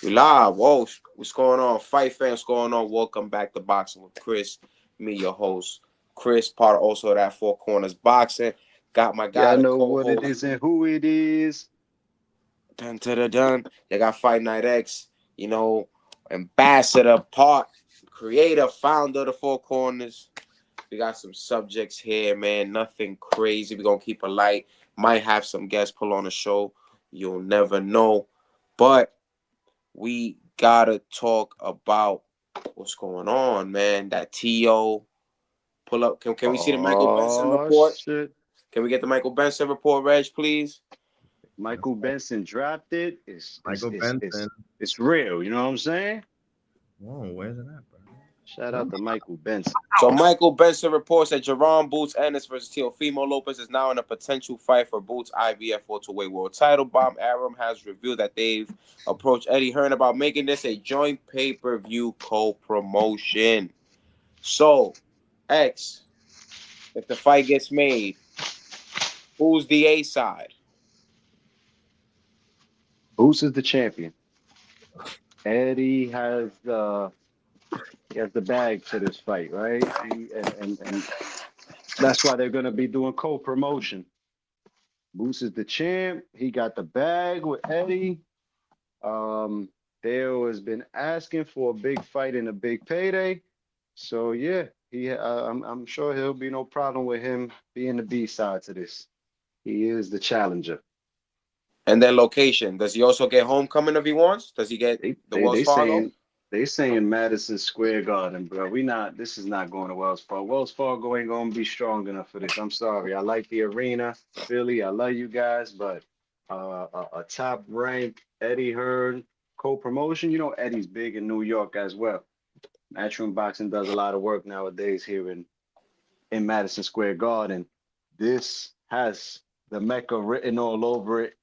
We live. Whoa, what's going on? Fight fans, what's going on? Welcome back to Boxing with Chris. Me, your host. Chris, part of also that Four Corners Boxing. Got my guy, Y'all the know what it co-host. is and who it is. Dun, dun, dun, dun. They got Fight Night X, ambassador, part, creator, founder of the Four Corners. We got some subjects here, man. Nothing crazy. We're going to keep it light. Might have some guests pull on the show. You'll never know. But we gotta talk about what's going on, man. That TO pull up. Can we see the Michael Benson Oh report? shit. Can we get the Michael Benson report, Reg, please? Michael Benson dropped it. It's it's Michael it's it's Benson. it's real, you know what I'm saying? Whoa, where's it at, bro? Shout out to Michael Benson. So Michael Benson reports that Jaron Boots Ennis versus Teofimo Lopez is now in a potential fight for Boots' IBF welterweight world title. Bob Arum has revealed that they've approached Eddie Hearn about making this a joint pay-per-view co-promotion. So, X, if the fight gets made, who's the A side? Boots is the champion. Eddie has the bag to this fight, right? And that's why they're gonna be doing co-promotion. Boots is the champ. He got the bag with Eddie. Um, Dale has been asking for a big fight and a big payday. So yeah, I'm sure he'll be no problem with him being the B side to this. He is the challenger. And then location. Does he also get homecoming if he wants? Does he get They the they Wells they Fargo? saying they saying Madison Square Garden, bro. We not. This is not going to Wells Fargo. Wells Fargo ain't gonna be strong enough for this. I'm sorry. I like the arena, Philly. I love you guys, but a top ranked Eddie Hearn co-promotion. You know Eddie's big in New York as well. Matchroom Boxing does a lot of work nowadays here in Madison Square Garden. This has the Mecca written all over it,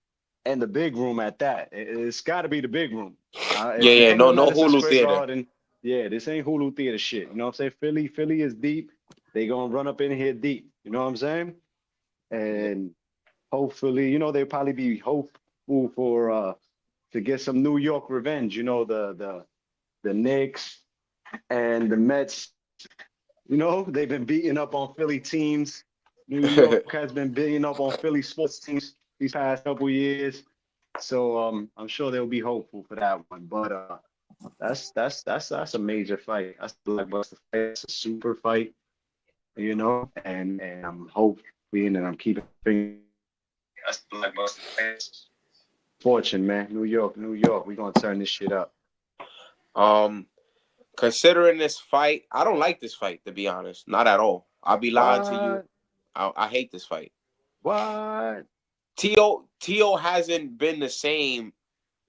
and the big room at that. It's got to be the big room. Yeah, If you're yeah. coming No, to no Madison Hulu Square Theater. Garden, yeah, this ain't Hulu Theater shit. You know what I'm saying? Philly is deep. They gonna run up in here deep. You know what I'm saying? Yeah. And hopefully, they'll probably be hopeful for to get some New York revenge. The Knicks and the Mets, they've been beating up on Philly teams. New York has been beating up on Philly sports teams these past couple years. So I'm sure they'll be hopeful for that one. But that's a major fight. That's a blockbuster fight. It's a super fight, and I'm hoping and I'm keeping fingers. That's a blockbuster fight. Fortune, man. New York. We're gonna turn this shit up. um, Considering this fight, I don't like this fight to be honest. Not at all. I'll be lying to you. What? I hate this fight. What? Tio hasn't been the same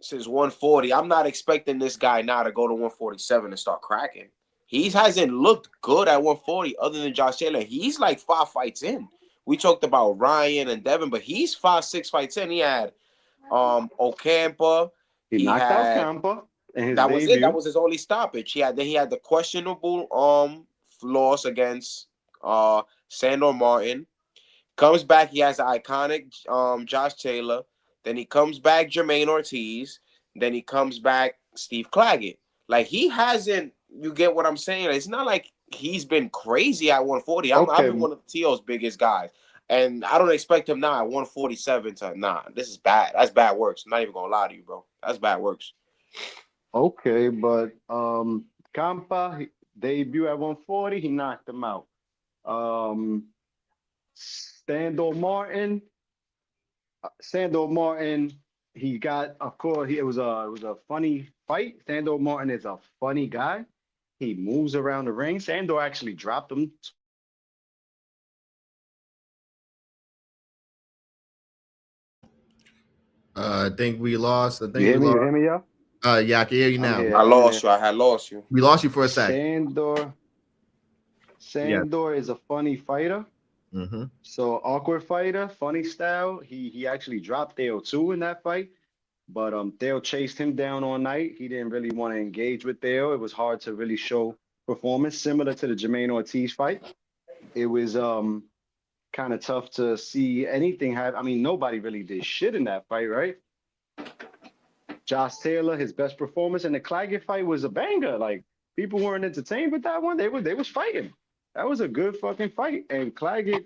since 140. I'm not expecting this guy now to go to 147 and start cracking. He hasn't looked good at 140 other than Josh Taylor. He's like 5 fights in. We talked about Ryan and Devin, but he's 5, 6 fights in. He had Ocampa. He He knocked out had Campa in his that was it. That debut. was his only stoppage. He had the questionable loss against Sandor Martin. Comes back, he has the iconic Josh Taylor. Then he comes back Jermaine Ortiz. Then he comes back Steve Claggett. Like he hasn't. You get what I'm saying? It's not like he's been crazy at 140. I've been Okay, one of Tio's biggest guys, and I don't expect him now at 147 to nah. This is bad. That's bad works. I'm not even gonna lie to you, bro. That's bad works. okay, but Campa debut at 140, he knocked him out. Um, Sandor Martin, he got, of course, it was a funny fight. Sandor Martin is a funny guy. He moves around the ring. Sandor actually dropped him. I think we lost. I You think we hear me? You lost. hear me, yo? Yeah, I can hear you I'm now. here. I I'm lost here. you. I had lost you. We lost you for a sec. Sandor, Yeah. Sandor is a funny fighter. Mm-hmm. So awkward fighter, funny style. He actually dropped Theo too in that fight. But Theo chased him down all night. He didn't really want to engage with Theo. It was hard to really show performance, similar to the Jermaine Ortiz fight. It was kind of tough to see anything happen. I mean, nobody really did shit in that fight, right? Josh Taylor, his best performance, and the Claggett fight was a banger. Like people weren't entertained with that one. They was fighting. That was a good fucking fight. And Claggett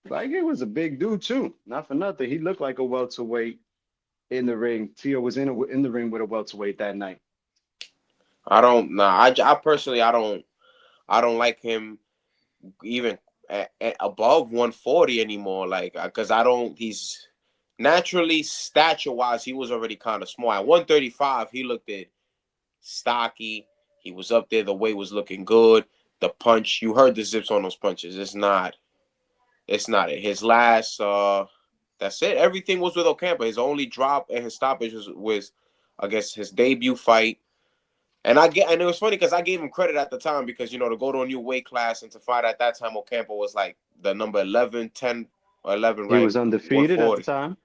was a big dude too. Not for nothing. He looked like a welterweight in the ring. Tio was in the ring with a welterweight that night. I don't. Nah, I personally, I don't like him even at above 140 anymore. Like, because I don't. He's naturally stature wise, he was already kind of small. At 135, he looked at stocky. He was up there. The weight was looking good. The punch, you heard the zips on those punches. It's not it. His last, that's it. Everything was with Ocampo. His only drop and his stoppage was I guess, his debut fight. And it was funny because I gave him credit at the time because, to go to a new weight class and to fight at that time, Ocampo was like the number 11, 10, or 11, right? He was undefeated at the time.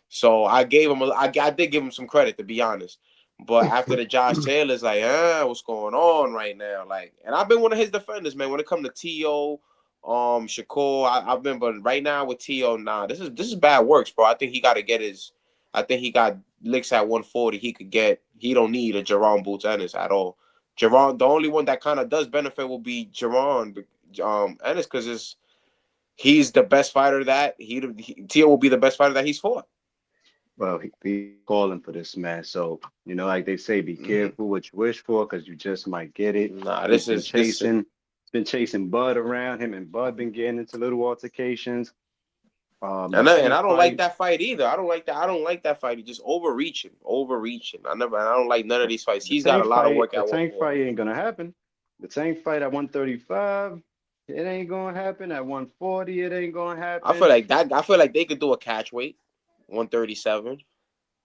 So I gave him, I did give him some credit, to be honest. But after the Josh Taylor's like, what's going on right now? Like, and I've been one of his defenders, man. When it comes to T.O., Shakur, I've been, but right now with T.O., nah, this is bad works, bro. I think he got licks at 140. He don't need a Jaron Boots Ennis at all. Jaron, the only one that kind of does benefit will be Jaron Ennis because he's the best fighter that T.O. will be the best fighter that he's fought. Well, he's calling for this, man. So, like they say, be careful what you wish for because you just might get it. Nah, He's been chasing Bud around. Him and Bud been getting into little altercations. And I don't like that fight either. I don't like that fight. He's just overreaching. I don't like none of these fights. He's got a lot of work at 140. The Tank fight ain't gonna happen. The Tank fight at 135, it ain't gonna happen. At 140, it ain't gonna happen. I feel like they could do a catch weight, 137.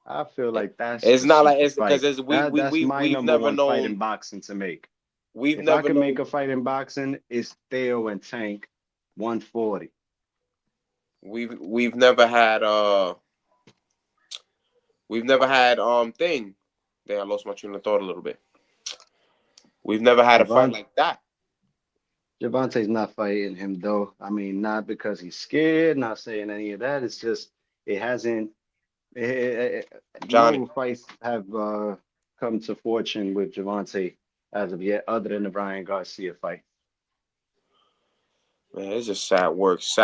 I feel like that's not like it's because we've never known fight in boxing to make. If I can make a fight in boxing, it's Theo and Tank 140. We've never had thing. There, I lost my train of thought a little bit. We've never had a fight like that. Gervonta's not fighting him though. I mean, not because he's scared, not saying any of that. It's just it hasn't. No fights have come to fortune with Gervonta as of yet, other than the Ryan Garcia fight. Man, it's just sad works,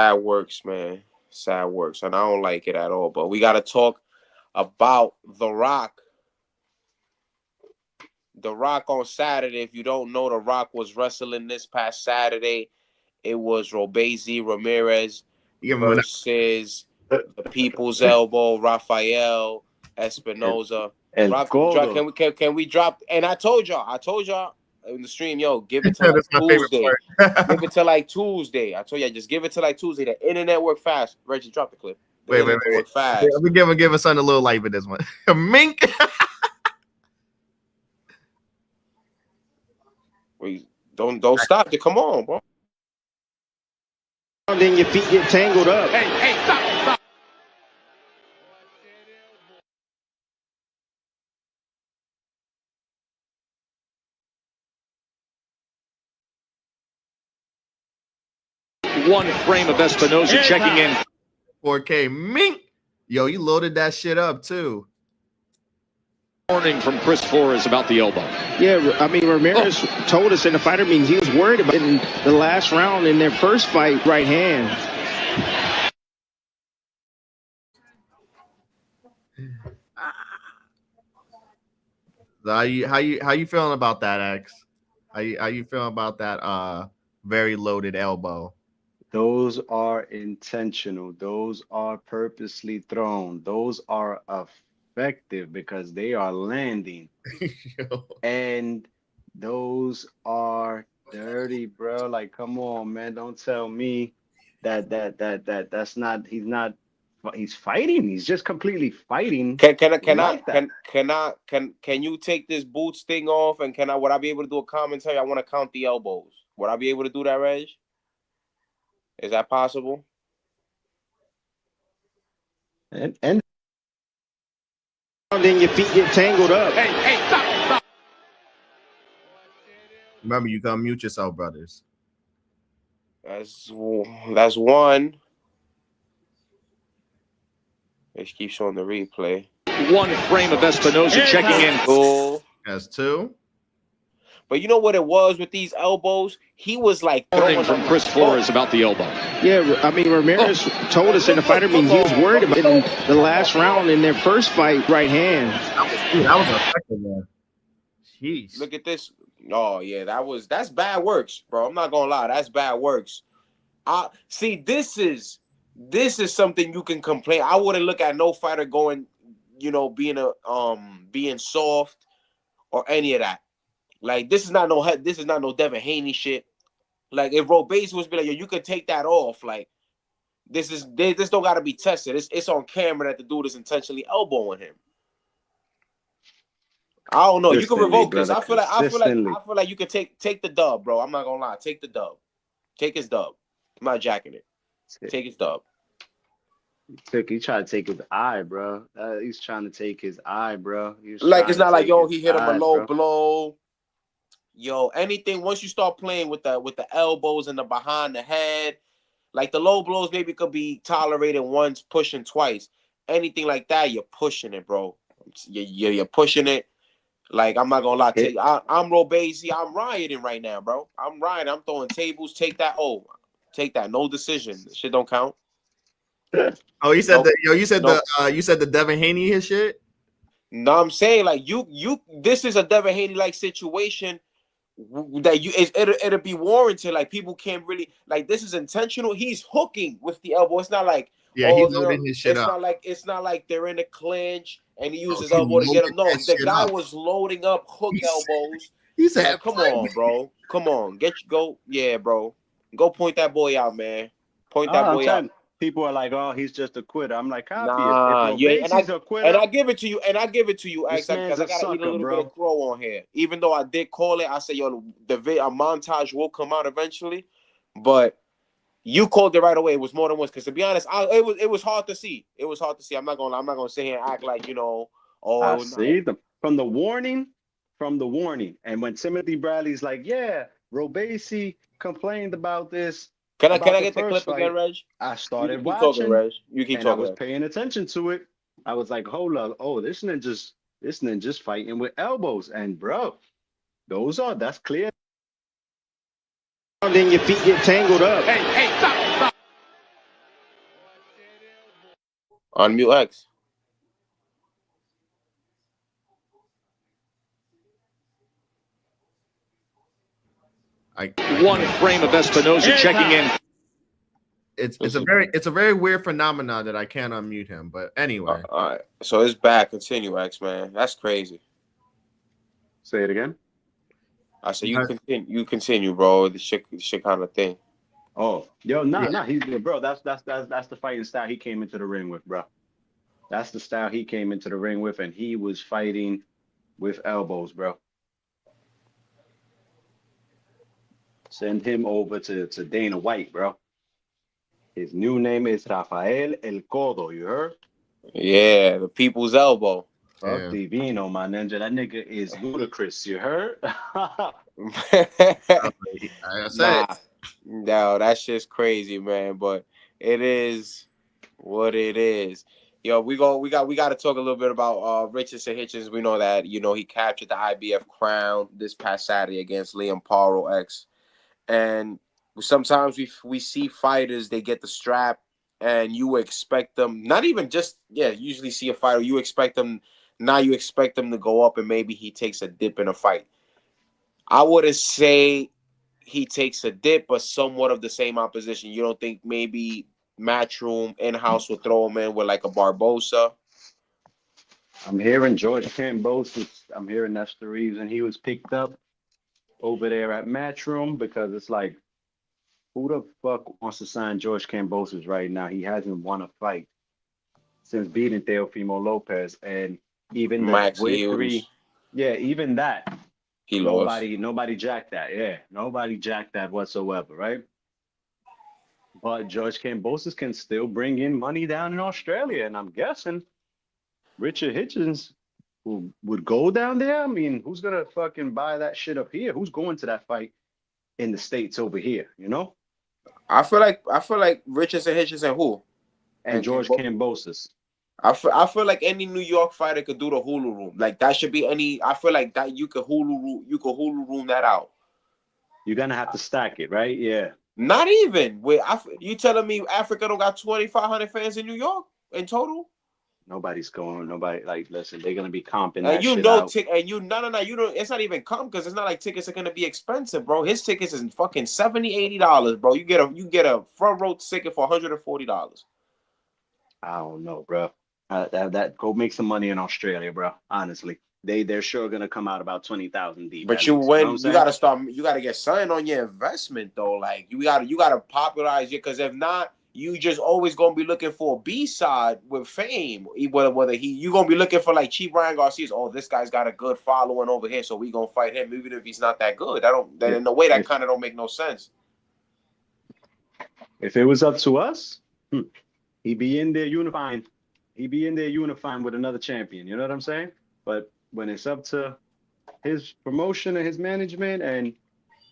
man. Sad works, and I don't like it at all. But we got to talk about The Rock. The Rock on Saturday. If you don't know, The Rock was wrestling this past Saturday. It was Robeisy Ramirez versus the People's Elbow, Rafael Espinoza. Can we drop? And I told y'all in the stream, give it to like Tuesday. Give it to like Tuesday. I told you, just give it to like Tuesday. The internet work fast. Reggie, drop the clip. Wait. Work fast. Let me give us something a little light with this one. Mink. Wait, don't stop it. Come on, bro. And then your feet get tangled up. Hey, stop. One frame of Espinoza checking in. 4K Mink. Yo, you loaded that shit up too. Warning from Chris Flores about the elbow. Yeah, I mean, Ramirez told us in the fighter meeting he was worried about it in the last round in their first fight, right hand. How you feeling about that, X? How you feeling about that very loaded elbow? Those are intentional. Those are purposely thrown. Those are effective because they are landing. And those are dirty, bro. Like, come on, man. Don't tell me that's not he's fighting. He's just completely fighting. Can you take this boots thing off and would I be able to do a commentary? I want to count the elbows. Would I be able to do that, Reg? Is that possible? And then your feet get tangled up. Hey, stop. Remember, you gotta mute yourself, brothers. That's one. They keep showing the replay. One frame of Espinoza checking in. Cool. That's 2. But you know what it was with these elbows? He was like Warning throwing from them Chris like Flores hooks. about the elbow. Yeah, I mean, Ramirez told us in the fighter meeting he was worried about it in the last round in their first fight, right hand. That was effective, man. Jeez. Look at this. Oh yeah, that's bad works, bro. I'm not gonna lie, that's bad works. See, this is something you can complain. I wouldn't look at no fighter going, being soft or any of that. Like this is not no Devin Haney shit. Like if Robase was be like, yo, you could take that off. Like this don't gotta be tested. It's on camera that the dude is intentionally elbowing him. I don't know. You can revoke this. I feel like you can take the dub, bro. I'm not gonna lie. Take the dub. Take his dub. I'm not jacking it. Take his dub. He tried to take his eye, bro. He's trying to take his eye, bro. Like it's not like he hit him a low blow. Yo, anything once you start playing with the elbows and the behind the head, like the low blows maybe could be tolerated once, pushing twice. Anything like that, you're pushing it, bro. You're pushing it. Like I'm not gonna lie to you, I'm Robase. I'm rioting right now, bro. I'm rioting. I'm throwing tables. Take that. Oh, take that. No decision. Shit don't count. Oh, you said you said the Devin Haney his shit. No, I'm saying like you. This is a Devin Haney like situation that it'll be warranted. Like people can't really like this is intentional. He's hooking with the elbow. It's not like he's loading his shit up. It's not like they're in a clinch and he uses elbow to get him. No, the guy was loading up hook elbows. He said, like, "Come on, bro. Come on, go. Yeah, bro. Go point that boy out, man. Point that boy out." People are like, "Oh, he's just a quitter." I'm like, "Nah, yeah." And I give it to you. And I give it to you, because I gotta eat a little bit of crow on here. Even though I did call it, I said, "Yo, a montage will come out eventually," but you called it right away. It was more than once. Because to be honest, it was hard to see. It was hard to see. I'm not gonna sit here and act like I see from the warning. And when Timothy Bradley's like, "Yeah, Robase complained about this." Can I get the clip again, Reg? I started watching. Talking, Reg. You keep talking. I was paying attention to it. I was like, "Hold up! Oh, this ninja's fighting with elbows." And bro, that's clear. And then your feet get tangled up. Hey, stop. Unmute X. One frame of Espinoza checking in. It's a very weird phenomenon that I can't unmute him. But anyway, all right. So it's back. Continue, X man. That's crazy. Say it again. I said you continue, bro. The shit kind of thing. Oh, yo, he's bro. That's the fighting style he came into the ring with, bro. That's the style he came into the ring with, and he was fighting with elbows, bro. Send him over to Dana White, bro. His new name is Rafael El Codo, you heard? Yeah, the people's elbow. Fuck Divino, my ninja. That nigga is ludicrous, you heard? No, that shit's crazy, man. But it is what it is. Yo, we got to talk a little bit about Richardson Hitchens. We know that he captured the IBF crown this past Saturday against Liam Paro X, and sometimes we see fighters, they get the strap and you expect them usually see a fighter, you expect them to go up and maybe he takes a dip in a fight. I wouldn't say he takes a dip, but somewhat of the same opposition. You don't think maybe Matchroom in-house will throw him in with like a Barbosa? I'm hearing George Kambosos. I'm hearing that's the reason he was picked up over there at Matchroom, because it's like, who the fuck wants to sign George Kambosos right now? He hasn't won a fight since beating Teofimo Lopez, and even Max the Hughes. Even that. He lost. Nobody jacked that. Yeah, nobody jacked that whatsoever, right? But George Kambosos can still bring in money down in Australia, and I'm guessing Richard Hitchens would go down there. I mean, who's gonna fucking buy that shit up here? Who's going to that fight in the States over here? I feel like Richardson Hitchens and who? And George Kambosos. I feel like any New York fighter could do the Hulu room. Like that should be any. I feel like that you could Hulu room that out. You're gonna have to stack it, right? Yeah. Not even. You telling me Africa don't got 2,500 fans in New York in total? Nobody's going. Nobody like. Listen, they're gonna be comping And that you shit know, out. you no, you don't. It's not even comp because it's not like tickets are gonna be expensive, bro. His tickets is fucking $70-$80, bro. You get a front row ticket for $140. I don't know, bro. That go make some money in Australia, bro. Honestly, they're sure gonna come out about 20,000 deep But at you least. You know what I'm you saying? gotta get something on your investment though. Like you gotta popularize it because if not, you just always gonna be looking for a B side with fame. Whether you gonna be looking for like cheap Ryan Garcia's. Oh, this guy's got a good following over here, so we gonna fight him even if he's not that good. If In a way that if kind of don't make no sense. if it was up to us, he'd be in there unifying. He'd be in there unifying with another champion. You know what I'm saying? But when it's up to his promotion and his management and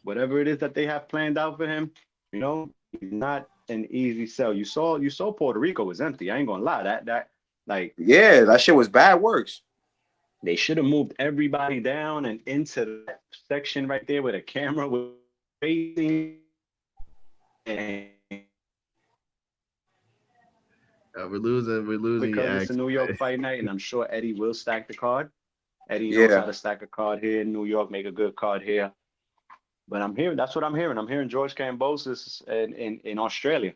whatever it is that they have planned out for him, you know, he's not an easy sell. You saw Puerto Rico was empty. I ain't gonna lie. That like Yeah, that shit was bad works. they should have moved everybody down and into that section right there where the camera was facing. And We're losing your because it's a accent. New York fight night, and I'm sure Eddie will stack the card. Eddie knows Yeah. how to stack a card here in New York, make a good card here. But I'm hearing that's what I'm hearing. I'm hearing George Kambosos in Australia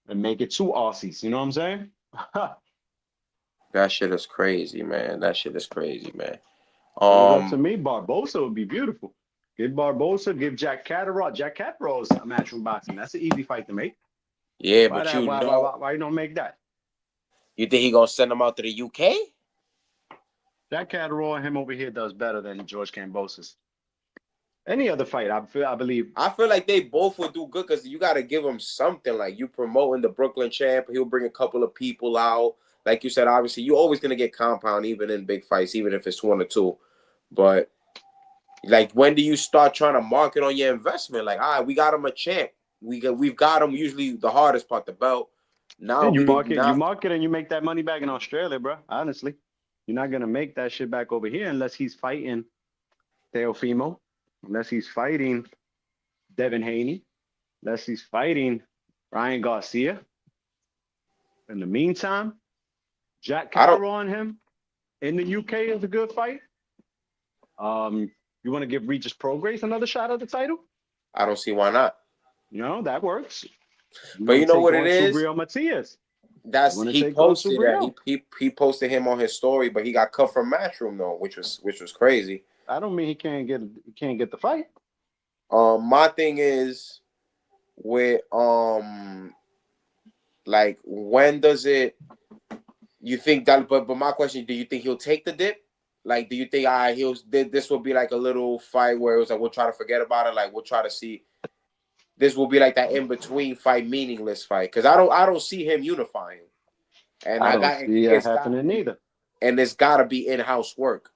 and make it two Aussies. You know what I'm saying? That shit is crazy, man. That shit is crazy, man. It was up to me. Barbosa would be beautiful. Give Barbosa, give Jack Catterall. Jack Catterall is a matchroom boxing. That's an easy fight to make. Yeah, Why but that? Why you don't make that? You think he gonna send him out to the UK? Jack Catterall and him over here does better than George Kambosos. Any other fight, I believe. I feel like they both will do good because you got to give him something. Like you promoting the Brooklyn champ, he'll bring a couple of people out. Like you said, obviously, you're always gonna get compound even in big fights, even if it's 1 or 2. But like, when do you start trying to market on your investment? Like, all right, we got him a champ. We've got him. Usually, the hardest part, the belt. Now And you market and you make that money back in Australia, bro. Honestly, you're not gonna make that shit back over here unless he's fighting Teofimo, unless he's fighting Devin Haney, unless he's fighting Ryan Garcia. In the meantime, Jack Catterall on him in the UK is a good fight. You want to give Regis Prograis another shot at the title? I don't see why not. You know, that works. But you know what it is? Subriel Matias. He posted that. He posted him on his story, but he got cut from Matchroom though, which was crazy. I don't mean he can't get the fight. My thing is with like when does it? You think that? But my question: do you think he'll take the dip? Like, do you think this will be like a little fight where it was like we'll try to forget about it? Like we'll try to see. This will be like that in between fight, meaningless fight. Because I don't see him unifying. And I don't see it happening either. And it's got to be in-house work.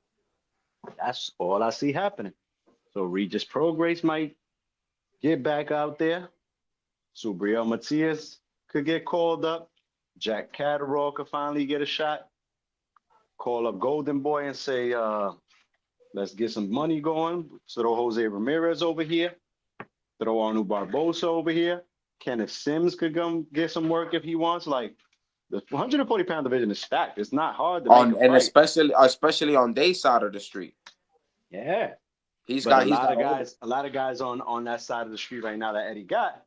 That's all I see happening. So Regis Prograis might get back out there. Subriel Matias could get called up. Jack Catterall could finally get a shot. Call up Golden Boy and say, let's get some money going. Throw Jose Ramirez over here. Throw Arnold Barbosa over here. Kenneth Sims could come get some work if he wants. Like, the 140-pound division is stacked. It's not hard to make a fight. especially on their side of the street. Yeah. A lot of guys on that side of the street right now that Eddie got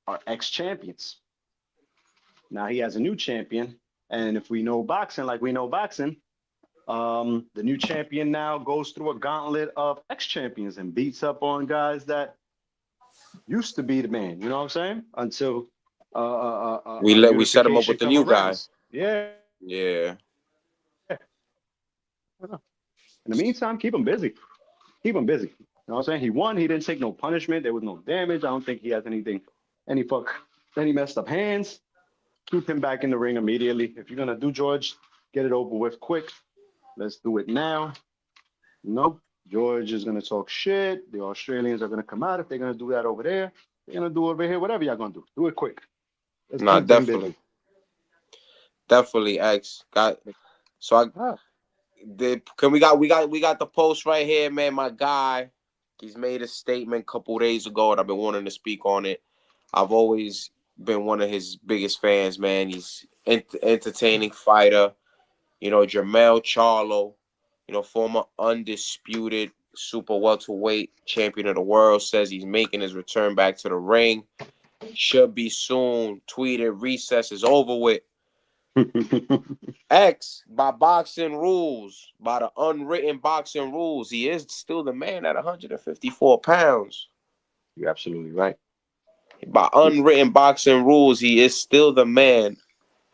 are ex-champions. Now he has a new champion. And if we know boxing like we know boxing, the new champion now goes through a gauntlet of ex-champions and beats up on guys that used to be the man. You know what I'm saying? Until we set him up with the new guy. Yeah. Yeah. In the meantime, keep him busy. Keep him busy. You know what I'm saying? He won. He didn't take no punishment. There was no damage. I don't think he has any messed up hands. Keep him back in the ring immediately. If you're gonna do George, get it over with quick. Let's do it now. Nope. George is gonna talk shit. The Australians are gonna come out. If they're gonna do that over there, they're gonna do it over here. Whatever y'all gonna do, do it quick. Let's definitely. Definitely, X. We got the post right here, man. My guy, he's made a statement a couple days ago, and I've been wanting to speak on it. I've always been one of his biggest fans, man. He's entertaining fighter. Jermell Charlo, former undisputed super welterweight champion of the world, says he's making his return back to the ring. Should be soon. Tweeted, recess is over with. X, by boxing rules, by the unwritten boxing rules, he is still the man at 154 pounds. You're absolutely right. By unwritten boxing rules, he is still the man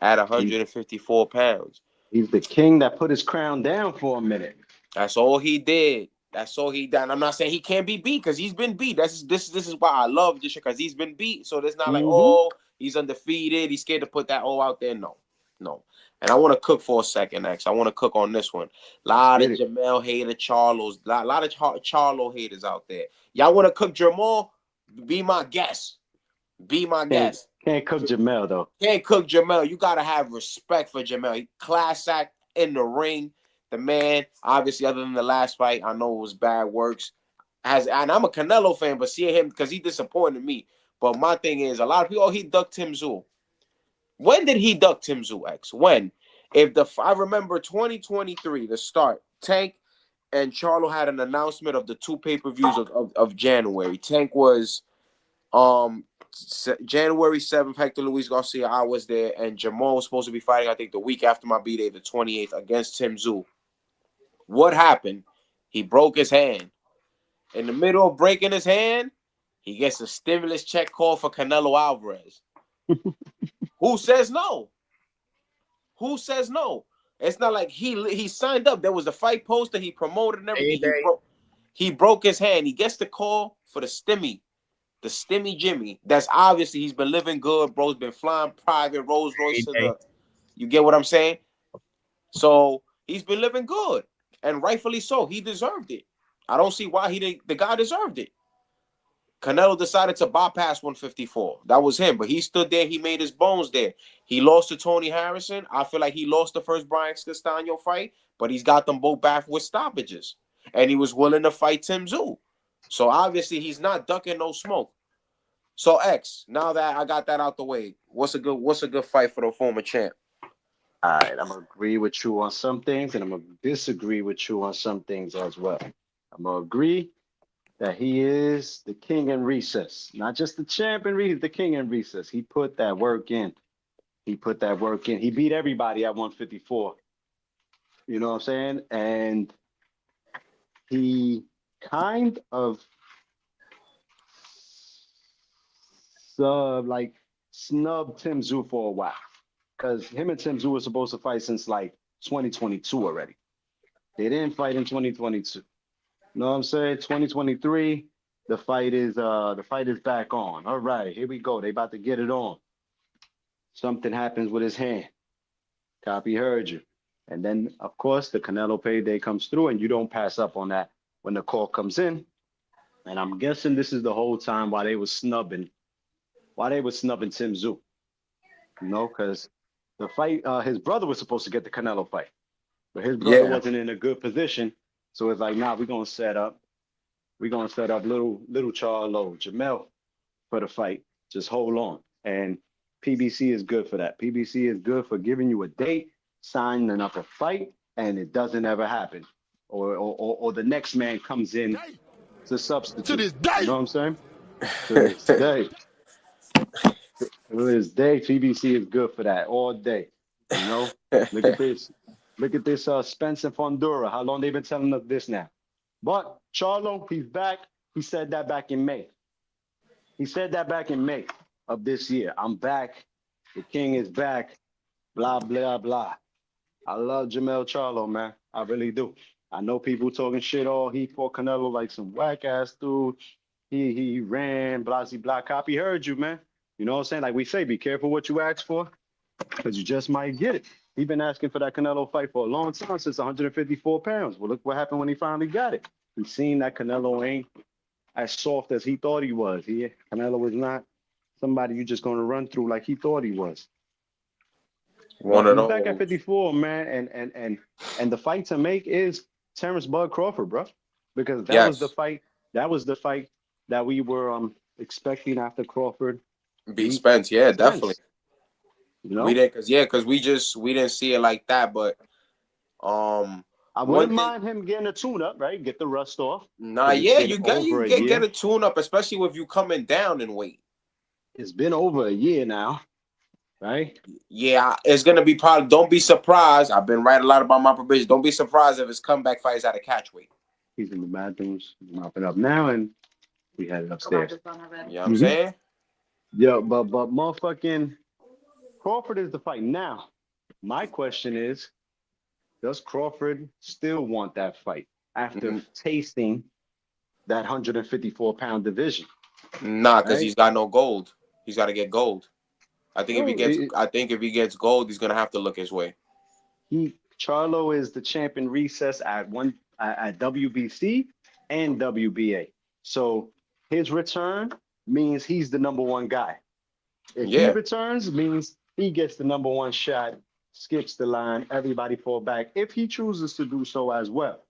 at 154 pounds. He's the king that put his crown down for a minute. That's all he did. That's all he done. I'm not saying he can't be beat because he's been beat. This is why I love this shit, because he's been beat. So there's not like, oh, he's undefeated. He's scared to put that out there. No. And I want to cook for a second, X. I want to cook on this one. A lot of Jermell hater Charlos, a lot of Charlo haters out there. Y'all want to cook Jermell? Be my guest. Can't cook Jermell, though. Can't cook Jermell. You got to have respect for Jermell. Class act in the ring. The man, obviously, other than the last fight, I know it was bad works. And I'm a Canelo fan, but seeing him, because he disappointed me. But my thing is, a lot of people, he ducked Tim Tszyu. When did he duck Tim Tszyu, X? When? I remember 2023, the start, Tank and Charlo had an announcement of the two pay-per-views of January. Tank was January 7th, Hector Luis Garcia, I was there, and Jamal was supposed to be fighting, I think, the week after my B-Day, the 28th, against Tim Tszyu. What happened? He broke his hand. In the middle of breaking his hand, he gets a stimulus check call for Canelo Alvarez. Who says no? Who says no? It's not like he signed up. There was a fight poster. He promoted and everything. He broke his hand. He gets the call for the Stimmy Jimmy. That's obviously he's been living good. Bro's been flying private Rolls Royce. You get what I'm saying? So he's been living good, and rightfully so. He deserved it. I don't see why the guy deserved it. Canelo decided to bypass 154. That was him, but he stood there. He made his bones there. He lost to Tony Harrison. I feel like he lost the first Brian Castano fight, but he's got them both back with stoppages, and he was willing to fight Tim Tszyu. So obviously he's not ducking no smoke. So X, now that I got that out the way, what's a good fight for the former champ? All right, I'm gonna agree with you on some things, and I'm gonna disagree with you on some things as well. I'm gonna agree that he is the king in recess, not just the champion. He's the king in recess. He put that work in. He beat everybody at 154. You know what I'm saying? And he kind of snubbed Tim Tszyu for a while, because him and Tim Tszyu were supposed to fight since like 2022 already. They didn't fight in 2022. You know what I'm saying? 2023, the fight is back on. All right, here we go. They about to get it on. Something happens with his hand. Copy heard you. And then, of course, the Canelo payday comes through, and you don't pass up on that when the call comes in. And I'm guessing this is the whole time why they were snubbing Tim Tszyu. You know, because the fight, his brother was supposed to get the Canelo fight, but his brother wasn't in a good position. So it's like, nah, we're gonna set up little Charlo, Jermell for the fight. Just hold on. And PBC is good for that. PBC is good for giving you a date, signing up a fight, and it doesn't ever happen. Or the next man comes in to substitute. To this day. You know what I'm saying? To this day. To this day, PBC is good for that all day. You know? Look at this. Look at this Spencer Fondura. How long they been telling us this now? But Charlo, he's back. He said that back in May. Of this year. I'm back. The king is back. Blah, blah, blah. I love Jermell Charlo, man. I really do. I know people talking shit. Oh, he fought Canelo like some whack-ass dude. He ran, blah, blah. Copy heard you, man. You know what I'm saying? Like we say, be careful what you ask for, because you just might get it. He's been asking for that Canelo fight for a long time, since 154 pounds. Well, look what happened when he finally got it. He's seen that Canelo ain't as soft as he thought he was. Canelo was not somebody you're just going to run through like he thought he was. One of He's back at those. 54, man, and the fight to make is Terrence Bud Crawford, bro, because that was the Yes. fight. That was the fight that we were expecting after Crawford Beat beat Spence. Yeah, definitely. Spence. You We know, didn't, cause we didn't see it like that. But um, I one wouldn't thing. mind him getting a tune-up, right? Get the rust off, Nah, because it's yeah, been you got over you a get year. a tune up, especially with you coming down in weight. It's been over a year now, right? Yeah, it's gonna be probably. Don't be surprised. I've been writing a lot about my probation. Don't be surprised if his comeback fight is at a catch weight. He's in the bathrooms, mopping up now, and we headed upstairs. You know what I'm saying? Yeah, but motherfucking Crawford is the fight now. My question is, does Crawford still want that fight after tasting that 154-pound division? Nah, because Right? he's got no gold. He's got to get gold. No, I think if he gets gold, he's gonna have to look his way. Charlo is the champion recess at WBC and WBA. So his return means he's the number one guy. If he Yeah, returns, means he gets the number one shot, skips the line, everybody fall back. If he chooses to do so as well.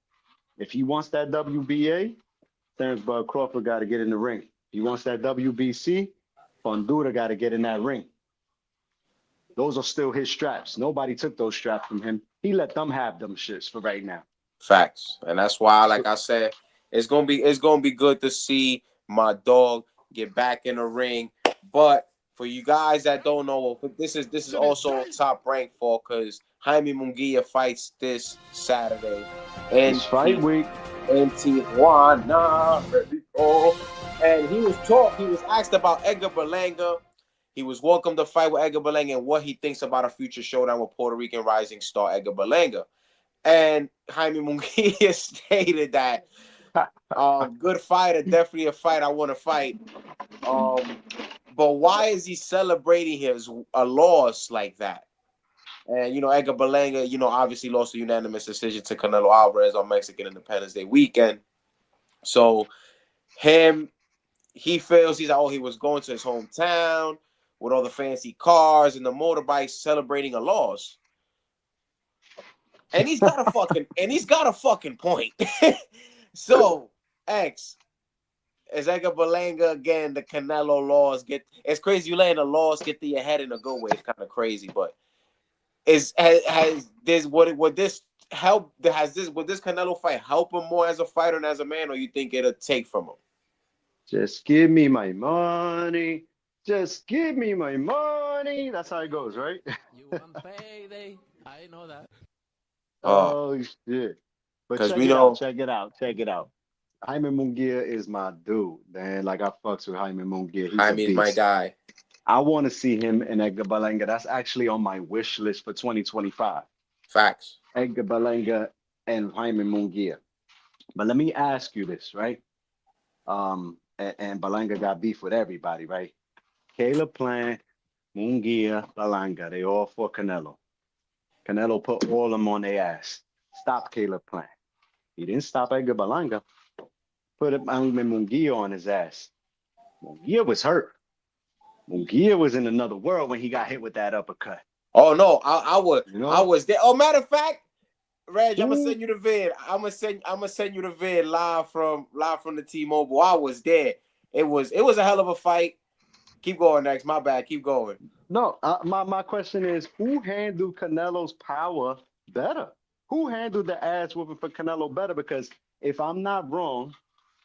If he wants that WBA, Terrence Bud Crawford got to get in the ring. If he wants that WBC, Fundura got to get in that ring. Those are still his straps. Nobody took those straps from him. He let them have them shits for right now. facts, and that's why, So, like I said, it's gonna be good to see my dog get back in the ring. But for you guys that don't know, this is also top rank for because Jaime Munguia fights this Saturday in it's fight week. Tijuana, and he was asked about Edgar Berlanga. He was welcome to fight with Edgar Berlanga and what he thinks about a future showdown with Puerto Rican rising star Edgar Berlanga. And Jaime Munguia stated that good fighter, definitely a fight I want to fight. But why is he celebrating a loss like that? And Edgar Berlanga, obviously lost a unanimous decision to Canelo Alvarez on Mexican Independence Day weekend. So he feels he was going to his hometown with all the fancy cars and the motorbikes celebrating a loss. And he's got a fucking point. So, X, is Edgar Berlanga again the Canelo loss? It's crazy you letting a loss get to your head in a good way. It's kind of crazy, but would this Canelo fight help him more as a fighter and as a man, or you think it'll take from him? Just give me my money. Just give me my money. That's how it goes, right? You want payday? I know that. Oh, shit. But Because check we it out. know Check it out. Check it out. Jaime Munguia is my dude, man. Like, I fucks with Jaime Munguia. He's a Jaime is my beast. guy. I want to see him and Edgar Berlanga. That's actually on my wish list for 2025. Facts. Edgar Berlanga and Jaime Munguia. But let me ask you this, right? And Berlanga got beef with everybody, right? Caleb Plant, Munguia, Berlanga, they all for Canelo. Canelo put all of them on their ass. Stop Caleb Plant. He didn't stop Edgar Berlanga. Put Munguia on his ass. Munguia was hurt. Munguia was in another world when he got hit with that uppercut. Oh no, I was there. Oh, matter of fact, Reg, I'm gonna Ooh. send you the vid. I'm gonna send you the vid live from the T-Mobile. I was there. It was a hell of a fight. Keep going, next. My bad. Keep going. No, my question is, who handled Canelo's power better? Who handled the ass whooping for Canelo better? Because if I'm not wrong,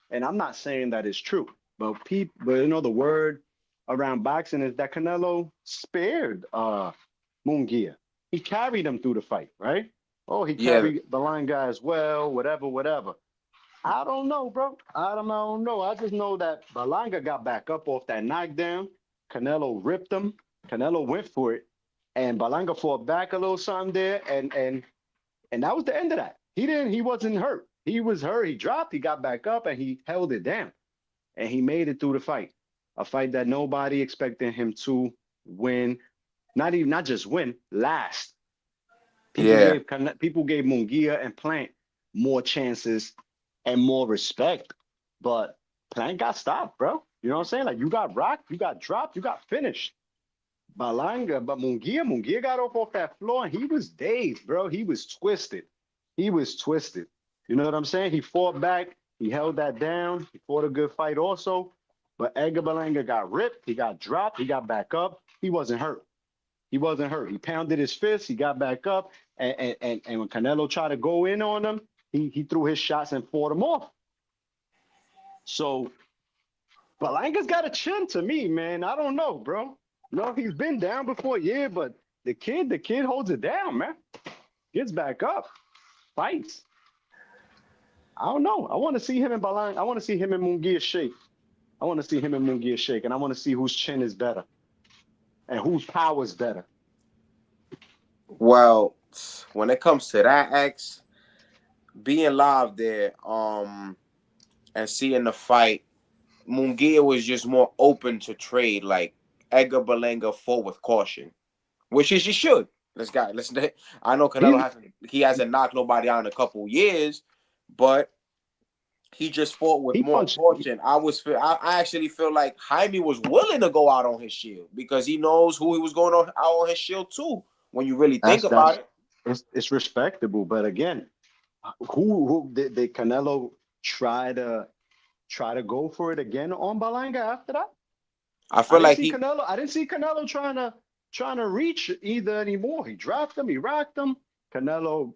and I'm not saying that it's true, but the word around boxing is that Canelo spared Munguia. He carried him through the fight, right? Oh, he carried the line guy as well, whatever. I don't know, bro. I don't know. I just know that Berlanga got back up off that knockdown. Canelo ripped him. Canelo went for it, and Berlanga fought back a little something there, and that was the end of that. He wasn't hurt. He was hurt. He dropped. He got back up, and he held it down, and he made it through the fight. A fight that nobody expected him to win. Not just win, last. People gave Munguia and Plant more chances and more respect, but Plant got stopped, bro. You know what I'm saying? Like, you got rocked, you got dropped, you got finished. Balanga, but Munguia got off that floor and he was dazed, bro. He was twisted. You know what I'm saying? He fought back. He held that down. He fought a good fight also. But Edgar Berlanga got ripped. He got dropped. He got back up. He wasn't hurt. He pounded his fist. He got back up. And when Canelo tried to go in on him, he threw his shots and fought him off. So Berlanga's got a chin to me, man. I don't know, bro. No, he's been down before, yeah, but the kid holds it down, man. Gets back up, fights. I don't know. I want to see him in Berlanga. I want to see him in Munguia shake. And I want to see whose chin is better and whose power is better. Well, when it comes to that, X, being live there, and seeing the fight, Munguia was just more open to trade. Like Edgar Berlanga fought with caution, which is you should. I know Canelo hasn't knocked nobody out in a couple years, but he just fought with more caution. I actually feel like Jaime was willing to go out on his shield because he knows who he was going out on his shield too. When you really think about it, it's respectable. But again, who did Canelo try to go for it again on Berlanga after that? I didn't see Canelo trying to reach either anymore. He dropped him, he rocked him. Canelo,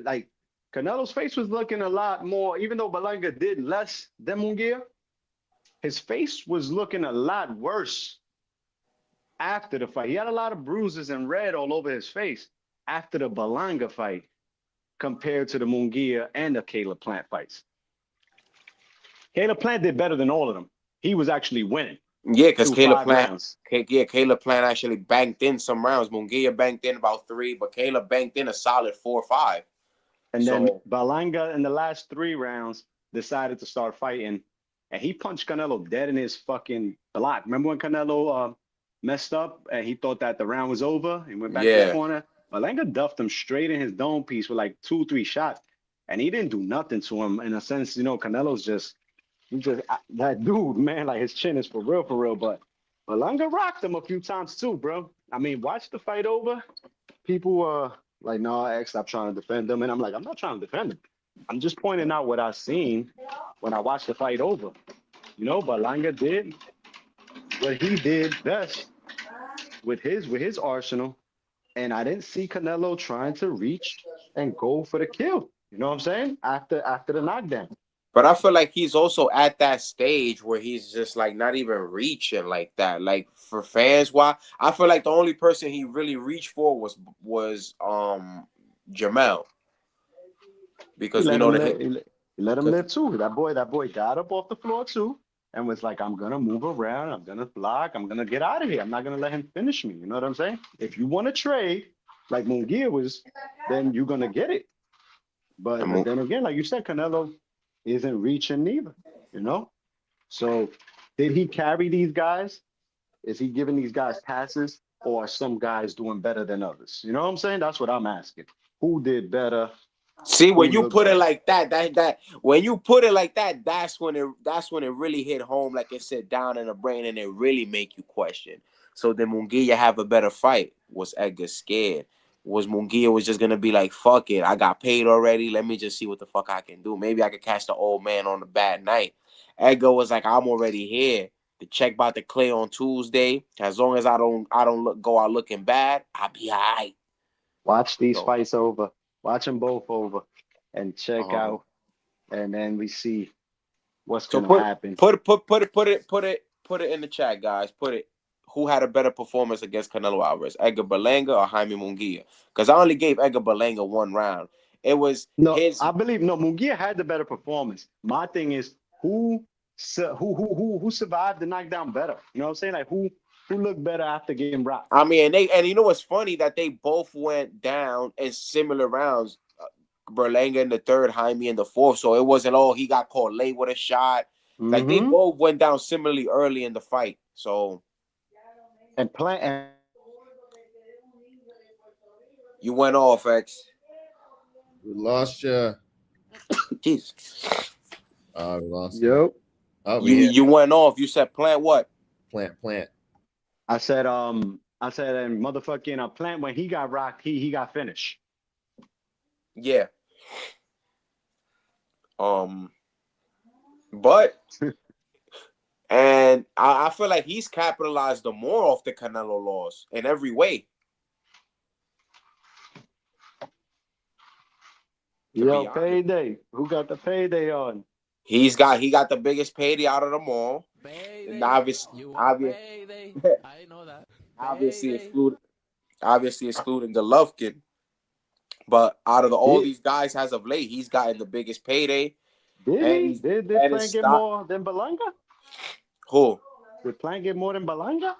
like Canelo's face was looking a lot more, even though Berlanga did less than Munguia, his face was looking a lot worse after the fight. He had a lot of bruises and red all over his face after the Berlanga fight compared to the Munguia and the Caleb Plant fights. Caleb Plant did better than all of them. He was actually winning. Yeah, because Caleb Plant actually banked in some rounds. Munguia banked in about 3, but Caleb banked in a solid 4 or 5. And then Berlanga in the last 3 rounds decided to start fighting, and he punched Canelo dead in his fucking block. Remember when Canelo messed up and he thought that the round was over? He went back to the corner. Berlanga duffed him straight in his dome piece with like 2-3 shots, and he didn't do nothing to him. In a sense, Canelo's just that dude, man. Like his chin is for real. But Berlanga rocked him a few times too, bro. I mean, watch the fight over. People like, no, X, stop trying to defend him. And I'm like, I'm not trying to defend him. I'm just pointing out what I seen when I watched the fight over. Berlanga did what he did best with his arsenal. And I didn't see Canelo trying to reach and go for the kill. You know what I'm saying? After the knockdown. But I feel like he's also at that stage where he's just like not even reaching like that. Like for fans, why? I feel like the only person he really reached for was Jamel. Because let him live too. That boy got up off the floor too and was like, I'm gonna move around, I'm gonna block, I'm gonna get out of here. I'm not gonna let him finish me. You know what I'm saying? If you want to trade like Munguia was, then you're gonna get it. But then again, like you said, Canelo isn't reaching neither, So did he carry these guys? Is he giving these guys passes, or are some guys doing better than others? You know what I'm saying? That's what I'm asking. Who did better? See, when you put it like that, when you put it like that, that's when it really hit home, like it sit down in the brain, and it really make you question. So did Munguia have a better fight? Was Edgar scared? Was Munguia was just gonna be like, fuck it, I got paid already. Let me just see what the fuck I can do. Maybe I could catch the old man on a bad night. Edgar was like, I'm already here. The check about to clear on Tuesday. As long as I don't go out looking bad, I'll be all right. Watch these fights over. Watch them both over, and check out, and then we see what's gonna happen. Put it in the chat, guys. Put it. Who had a better performance against Canelo Alvarez, Edgar Berlanga or Jaime Munguia? Because I only gave Edgar Berlanga 1 round. It was I believe Munguia had the better performance. My thing is who survived the knockdown better. You know what I'm saying? Like who looked better after getting rocked. I mean, and you know what's funny that they both went down in similar rounds. Berlanga in the 3rd, Jaime in the 4th. So it wasn't he got caught late with a shot. Like they both went down similarly early in the fight. So. And Plant. You went off, X. We lost you. Jeez. We lost you. Oh, you went off. You said Plant what? Plant. I said I said, and motherfucking Plant, when he got rocked, he got finished. Yeah. But and I feel like he's capitalized the more off the Canelo loss in every way. Yo, payday. Who got the payday on? He got the biggest payday out of them all. Payday. And obviously, Payday. I know that. obviously excluding Golovkin. But out of all these guys as of late, he's gotten the biggest payday. Did and he? Did Plant get more than Berlanga? Who? Did Plant get more than Berlanga?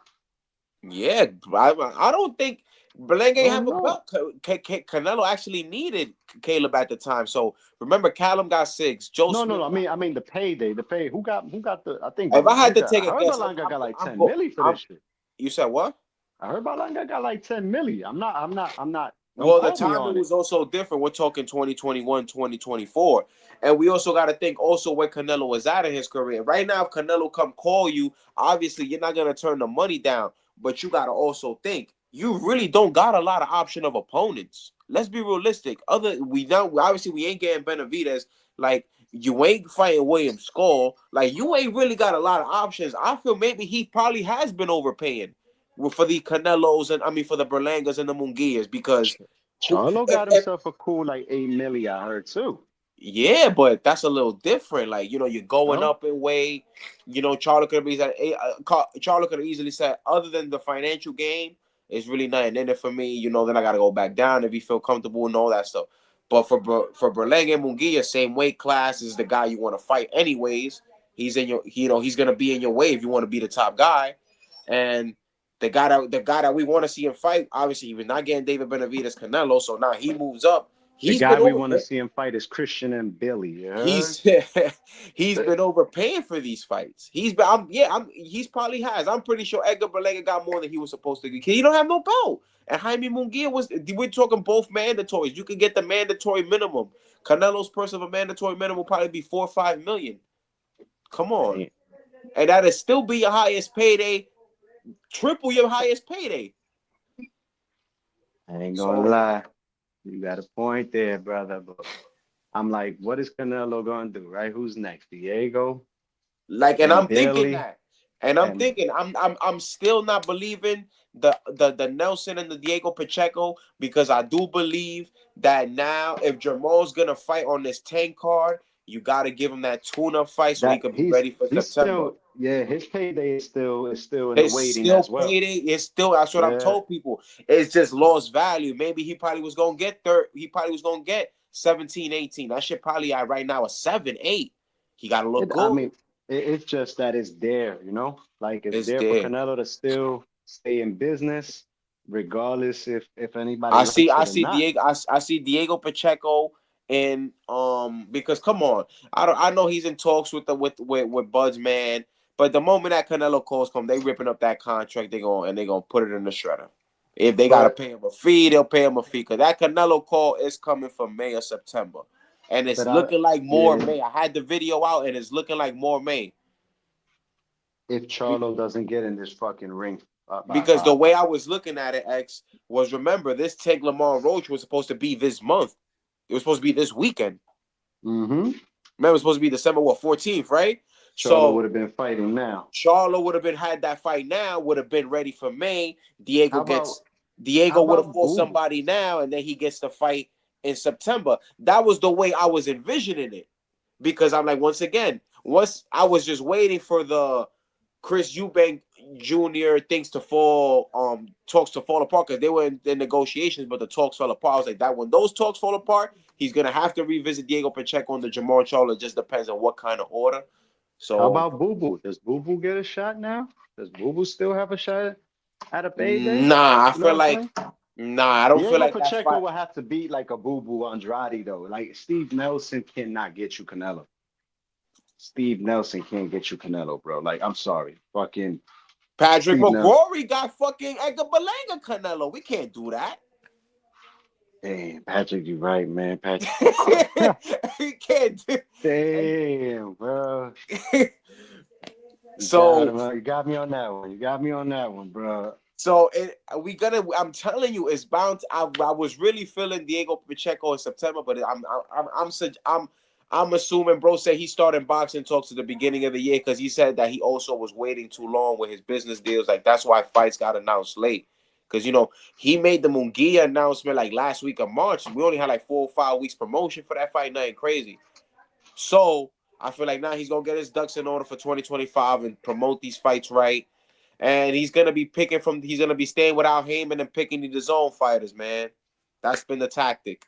Yeah, I don't think Berlanga ain't have a belt. Canelo actually needed Caleb at the time. So remember, Callum got 6. No. I mean the payday. The pay. Who got the? I think. If I had to take a guess, Berlanga got like 10 milli for this shit. You said what? I heard Berlanga got like 10 milli. I'm not. Well, the timing was also different. We're talking 2021, 2024. And we also got to think also where Canelo was at in his career. Right now, if Canelo come call you, obviously you're not going to turn the money down. But you got to also think, you really don't got a lot of option of opponents. Let's be realistic. Obviously we ain't getting Benavidez. Like, you ain't fighting William Skull. Like, you ain't really got a lot of options. I feel maybe he probably has been overpaying for the Canelos and for the Berlangas and the Munguias, because Charlo got himself a cool like 8 milli, I heard too. Yeah, but that's a little different. Like, you're going up in weight. Charlo could have easily said, other than the financial gain, it's really nothing in it for me. Then I got to go back down if he feel comfortable and all that stuff. But for Berlanga and Munguia, same weight class, is the guy you want to fight anyways. He's in your, he's gonna be in your way if you want to be the top guy. And the guy that we want to see him fight, obviously he was not getting David Benavidez Canelo, so now he moves up. The guy we want to see him fight is Christian and Billy. He's been overpaying for these fights. He's probably has. I'm pretty sure Edgar Berlanga got more than he was supposed to get. He don't have no belt. And Jaime Munguia we're talking both mandatories. You can get the mandatory minimum. Canelo's purse of a mandatory minimum will probably be 4 or 5 million. Come on. And that'll still be your highest payday. Triple your highest payday. I ain't gonna lie. You got a point there, brother. But I'm like, what is Canelo gonna do, right? Who's next? Diego? I'm thinking that. And I'm thinking, I'm still not believing the Nelson and the Diego Pacheco, because I do believe that now if Jamal's gonna fight on this 10 card, you got to give him that tune-up fight so he can be ready for September. His payday is still in the waiting as well. It's still, that's what I've told people. It's just lost value. Maybe he probably was going to get He probably was going to get 17, 18. That shit probably at right now a 7, 8. He got to look good. I mean, it's just that it's there, Like, it's there for Canelo to still stay in business, regardless if anybody. I see Diego Pacheco. And because come on, I know he's in talks with Bud's man, but the moment that Canelo calls come, they ripping up that contract. They're gonna put it in the shredder. If they gotta pay him a fee, they'll pay him a fee, because that Canelo call is coming for May or September, and it's looking like more May. I had the video out, and it's looking like more May. If Charlo doesn't get in this fucking ring. Because the way I was looking at it, X, was, remember, this Tank Lamont Roach was supposed to be this month. It was supposed to be this weekend. Mm-hmm. Remember, it was supposed to be December 14th, right? Charlo would have been fighting now. Charlo would have had that fight now, would have been ready for May. Diego would have fought somebody now, and then he gets the fight in September. That was the way I was envisioning it. Because I'm like, once I was just waiting for the Chris Eubank Jr. talks to fall apart, because they were in negotiations, but the talks fell apart. I was like, that when those talks fall apart, he's gonna have to revisit Diego Pacheco and the Jamal Charlo. It just depends on what kind of order. So how about Boo Boo? Does Boo Boo get a shot now? Does Boo Boo still have a shot at a payday? Nah, I feel like I don't feel like Pacheco will have to beat like a Boo Boo Andrade though. Like, Steve Nelson cannot get you Canelo. Steve Nelson can't get you Canelo, bro. Like, I'm sorry. Fucking Patrick McGrory got fucking Edgar Berlanga Canelo. We can't do that. Damn, Patrick, you right, man. Patrick. We can't do. Damn, bro. So you got me on that one. You got me on that one, bro. So I'm telling you, it's bound. I was really feeling Diego Pacheco in September, but I'm assuming bro said he started boxing talks at the beginning of the year because he said that he also was waiting too long with his business deals. Like that's why fights got announced late. Because he made the Munguia announcement like last week of March. We only had like 4 or 5 weeks promotion for that fight, nothing crazy. So I feel like now he's gonna get his ducks in order for 2025 and promote these fights right. And he's gonna be staying without Heyman and picking the zone fighters, man. That's been the tactic.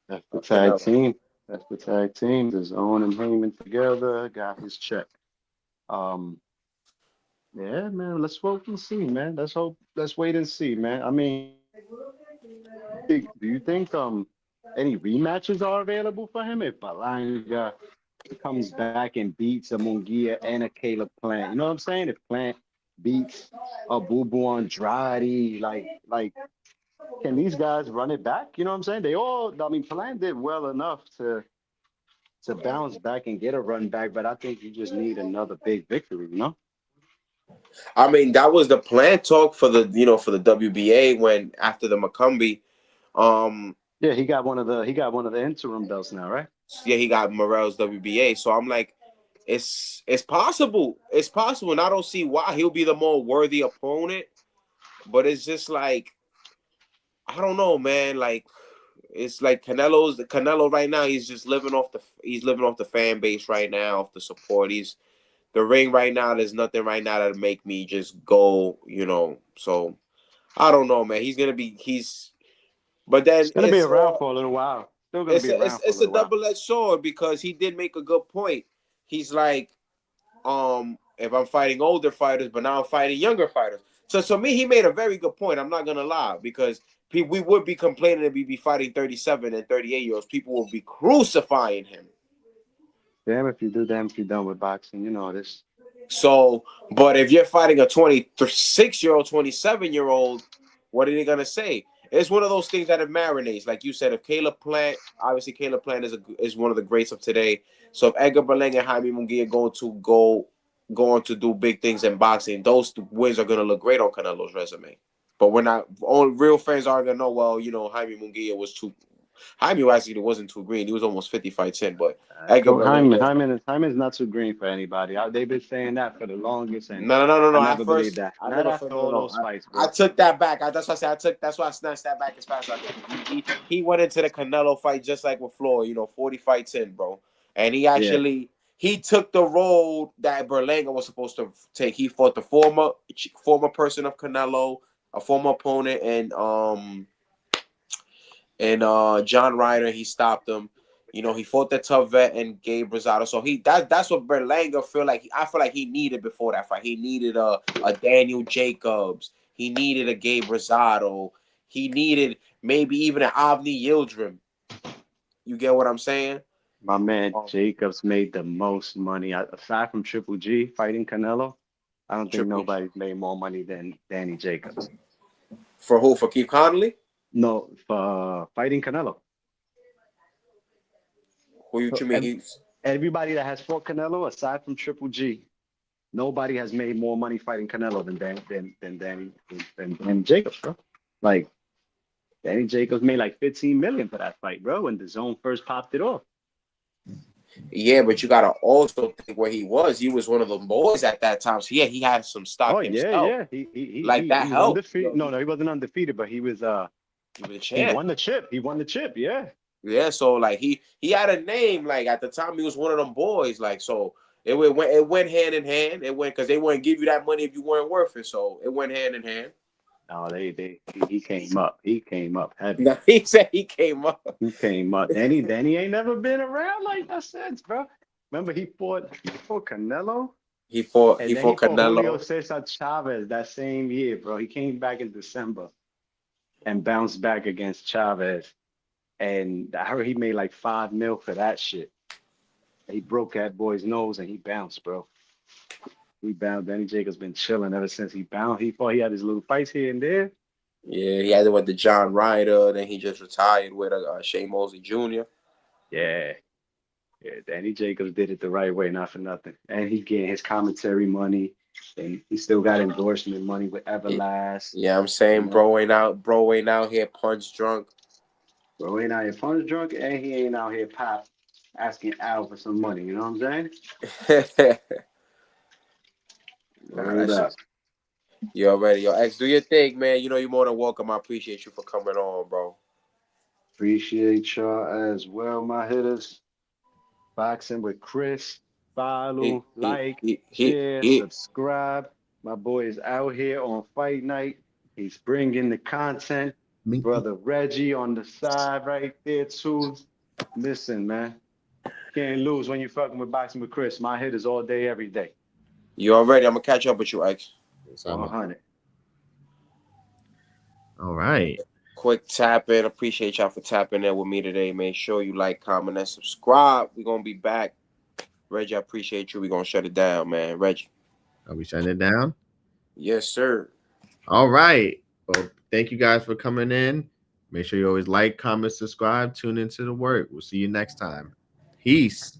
That's the tag team. That's the tag team. There's Owen and Heyman together. Got his check. Yeah, man. Let's wait and see, man. Let's wait and see, man. I mean, do you think any rematches are available for him if Balanga comes back and beats a Munguia and a Caleb Plant? You know what I'm saying? If Plant beats a Bubu Andrade, like can these guys run it back? You know what I'm saying? Plant did well enough to bounce back and get a run back, but I think you just need another big victory, you know? I mean, that was the plan talk for the WBA when after the Macumbi. Yeah, he got one of the interim belts now, right? Yeah, he got Morel's WBA. So I'm like, it's possible. It's possible. And I don't see why he'll be the more worthy opponent. But it's just like, I don't know, man. Like, it's like Canelo right now. He's just living off the fan base right now, off the support. The ring right now. There's nothing right now that'll make me just go, So I don't know, man. But then It's gonna be around for a little while. Still gonna be around for a little while. It's a double-edged sword because he did make a good point. He's like, if I'm fighting older fighters, but now I'm fighting younger fighters. So to me, he made a very good point. I'm not gonna lie, because we would be complaining if we be fighting 37 and 38-year-olds. People will be crucifying him. Damn if you do, damn if you're done with boxing. You know this. So, but if you're fighting a 26-year-old, 27-year-old, what are they gonna say? It's one of those things that it marinates. Like you said, if Caleb Plant, obviously Caleb Plant is one of the greats of today. So if Edgar Berlanga and Jaime Munguia go on to do big things in boxing, those wins are gonna look great on Canelo's resume. But we're not. All real fans are gonna know. Well, Jaime Munguia was too. Jaime actually wasn't too green. He was almost 50 fights in, but Edgar Berlanga. Hyman's not too green for anybody. They've been saying that for the longest. And No. I never believed that. Not after all those fights, bro. I took that back. That's why I said That's why I snatched that back as fast as I could. He went into the Canelo fight just like with Floyd. 40 fights in, bro. And he actually he took the road that Berlanga was supposed to take. He fought the former person of Canelo, a former opponent, and John Ryder. He stopped him. He fought the tough vet and Gabe Rosado. So that's what Berlanga I feel like he needed before that fight. He needed a Daniel Jacobs. He needed a Gabe Rosado. He needed maybe even an Avni Yildirim. You get what I'm saying? My man Jacobs made the most money aside from Triple G fighting Canelo. I don't think nobody's made more money than Danny Jacobs. For who? For Keith Connolly? No, for fighting Canelo. Who you mean? Everybody that has fought Canelo, aside from Triple G, nobody has made more money fighting Canelo than Danny Jacobs, bro. Like Danny Jacobs made like $15 million for that fight, bro, when the zone first popped it off. Yeah, but you gotta also think where he was. He was one of the boys at that time. So he had some stock himself. Yeah. He that helped. Undefeated. No, he wasn't undefeated, but he was he won the chip. Yeah. Yeah, so like he had a name. Like at the time, he was one of them boys. Like so, it went hand in hand. It went because they wouldn't give you that money if you weren't worth it. So it went hand in hand. No, he came up. He came up heavy. No, he said he came up. He came up. Danny ain't never been around like that since, bro. Remember he fought Canelo. He fought Canelo. Julio Cesar Chavez that same year, bro. He came back in December and bounced back against Chavez. And I heard he made like $5 million for that shit. He broke that boy's nose and he bounced, bro. He bounced. Danny Jacobs been chilling ever since he bounced. He thought he had his little fights here and there. Yeah, he had it with the John Ryder. Then he just retired with Shane Mosley Jr. Yeah, Danny Jacobs did it the right way, not for nothing. And he getting his commentary money. And he still got endorsement money with Everlast. Yeah, I'm saying, You know? bro ain't out here punch drunk. Bro ain't out here punch drunk, and he ain't out here pop asking Al for some money. You know what I'm saying? Nah, Word that's up. you already. Yo, X, do your thing, man. You know you're more than welcome. I appreciate you for coming on, bro. Appreciate y'all as well, my hitters. Boxing with Chris. He Follow, he like, he he share, he. subscribe. My boy is out here on fight night. He's bringing the content. Brother Reggie on the side right there, too. Listen, man. Can't lose when you're fucking with Boxing with Chris. My hitters all day, every day. You already. I'm gonna catch up with you, X. 100. All right. Quick tap in. Appreciate y'all for tapping in with me today. Make sure you like, comment, and subscribe. We're gonna be back. Reggie, I appreciate you. We're gonna shut it down, man. Reggie. Are we shutting it down? Yes, sir. All right. Well, thank you guys for coming in. Make sure you always like, comment, subscribe, tune into the work. We'll see you next time. Peace.